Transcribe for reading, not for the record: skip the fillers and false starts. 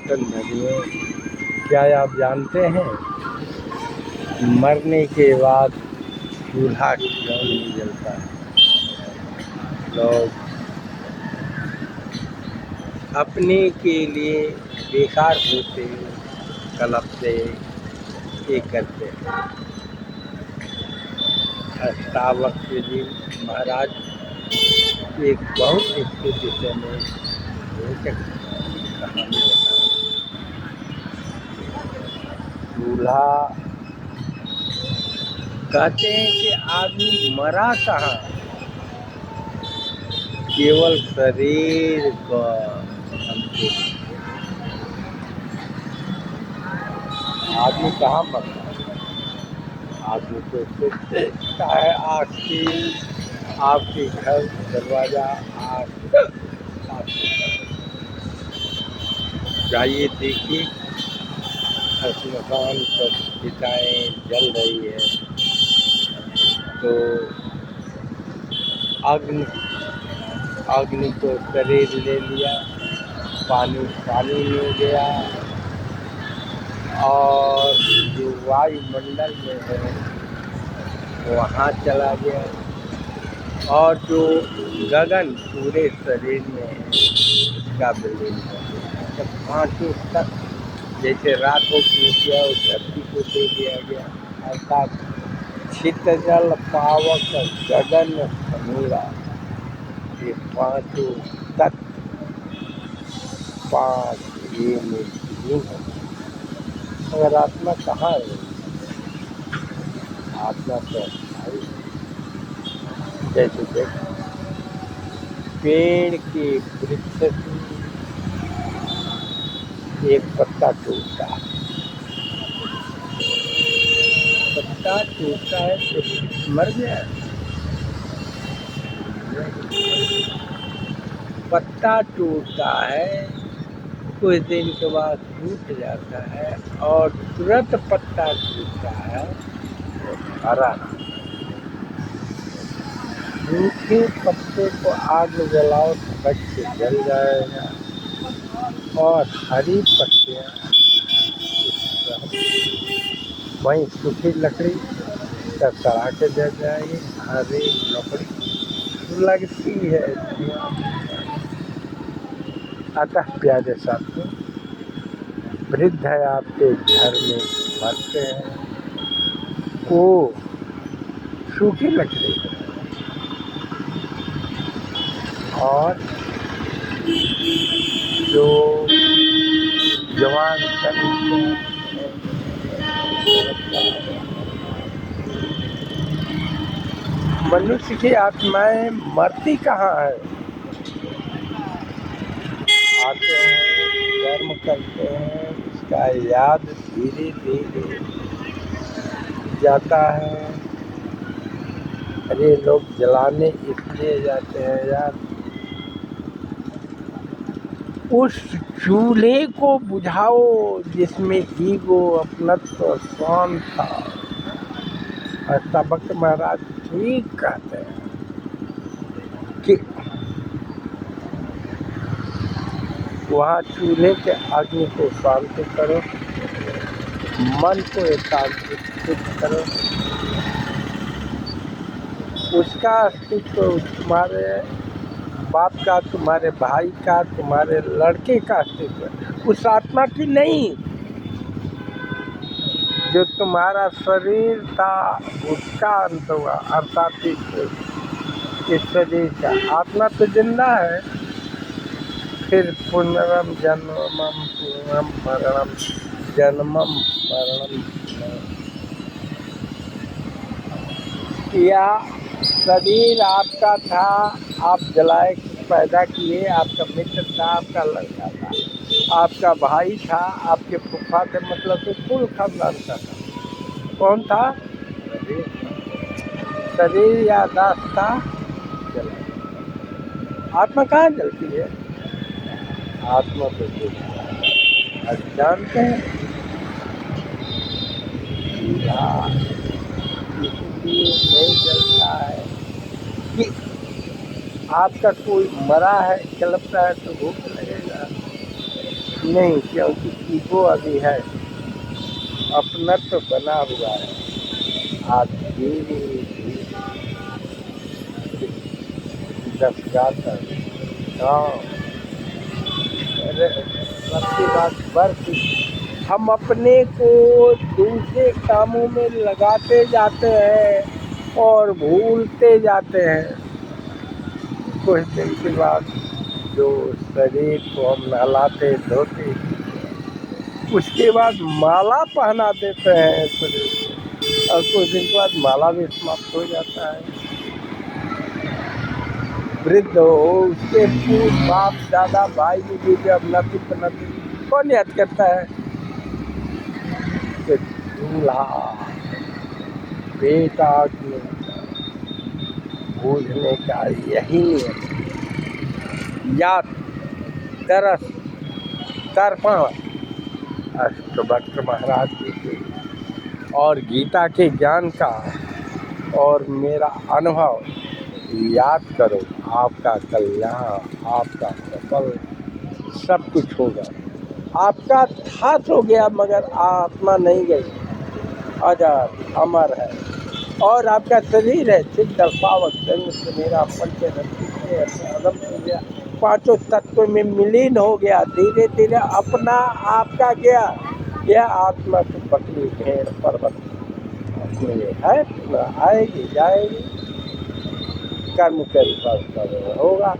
सनातन धर्मियों, क्या आप जानते हैं मरने के बाद चूल्हा क्यों नहीं जलता है? लोग अपने के लिए बेकार होते कलपते ये करते हैं। अष्टावक्र जी महाराज एक बहुत इसके विषय में रोचक कहानी बताई। चूल्हा कहते हैं कि आदमी मरा कहाँ, केवल शरीर का हमको आदमी कहाँ मरता है। आदमी तो सोचता है आपके घर दरवाजा जाइए देखिए स्मशान पर चिताएँ जल रही है तो अग्नि को शरीर ले लिया, पानी ले गया और जो वायुमंडल में है वहाँ चला गया और जो गगन पूरे शरीर में है उसका विलीन कर दिया। जब पांचों तक जैसे रात को किया उस धरती को दे दिया गया, अर्थात छितजल पावक गगन समूला, ये पांचों तत्व पांच ये में है। मगर आत्मा कहाँ है? आत्मा तो जैसे देखो पेड़ के वृक्ष से एक पत्ता टूटता है, पत्ता टूटता है तो मर गया। पत्ता टूटता है कुछ दिन के बाद टूट जाता है और तुरंत पत्ता टूटता है तो हरा। सूखे पत्ते को आग में जलाओ तो कट के जल जाएगा और हरी पत्तियाँ वहीं सूखी लकड़ी तब सड़ा के जल जाएगी। हरी लकड़ी तो लगती है। अतः प्यारे साथियों, वृद्ध है आपके घर में मरते हैं वो सूखी लकड़ी और जो जवान मनुष्य की आत्माएं मरती कहाँ है? आते हैं, कर्म करते हैं, उसका याद धीरे धीरे जाता है। अरे लोग जलाने इसलिए जाते हैं यार, उस चूल्हे को बुझाओ जिसमें ईगो अपनत्व स्वान था। अष्टावक्र महाराज ठीक कहते हैं कि वहाँ चूल्हे के अग्नि को शांत करो, मन को एकाग्रित करो, उसका अस्तित्व तुम्हारे बाप का, तुम्हारे भाई का, तुम्हारे लड़के का अस्तित्व, उस आत्मा की नहीं। जो तुम्हारा शरीर था उसका अंत हुआ, अर्थात इस शरीर का आत्मा तो जिंदा है। फिर पुनरम जन्मम पुनरम मरणम जन्मम मरणम, या शरीर आपका था, आप जलाए पैदा किए, आपका मित्र था, आपका लड़का था, आपका भाई था, आपके फूफा थे, मतलब कि कुल खानदान का था। कौन था? शरीर या दास्ता जला। आत्मा कहाँ जलती है? आत्मा तो अब जानते हैं इसलिए नहीं जलता है कि आपका कोई मरा है, कलपता है तो भूख लगेगा। नहीं, क्योंकि ईगो अभी है, अपना तो बना हुआ है। आज धीरे धीरे दस जाता है। हाँ, अरे सबकी बात वर्क, हम अपने को दूसरे कामों में लगाते जाते हैं और भूलते जाते हैं। कुछ दिन के बाद जो शरीर को हम नहलाते धोते, उसके बाद माला पहना देते हैं शरीर को, और कुछ दिन के बाद माला भी समाप्त हो जाता है। वृद्ध हो, उसके पूर्व बाप दादा भाई भी जब नती कौन याद करता है कि दूल्हा बेटा की बूझने का यही नियम, याद, तरस, तर्पण अष्टवक्र महाराज जी के और गीता के ज्ञान का और मेरा अनुभव याद करो, आपका कल्याण, आपका सफल सब कुछ होगा। आपका हाथ हो गया मगर आत्मा नहीं गई, अजर अमर है। और आपका शरीर है सिद्ध पावक जंग मेरा पंच गया, पांचों तत्व में मिलीन हो गया। धीरे धीरे अपना आपका गया, यह आत्मा तो बकरी भेड़ पर्वत में है, आएगी जाएगी, कर्म के अनुसार होगा।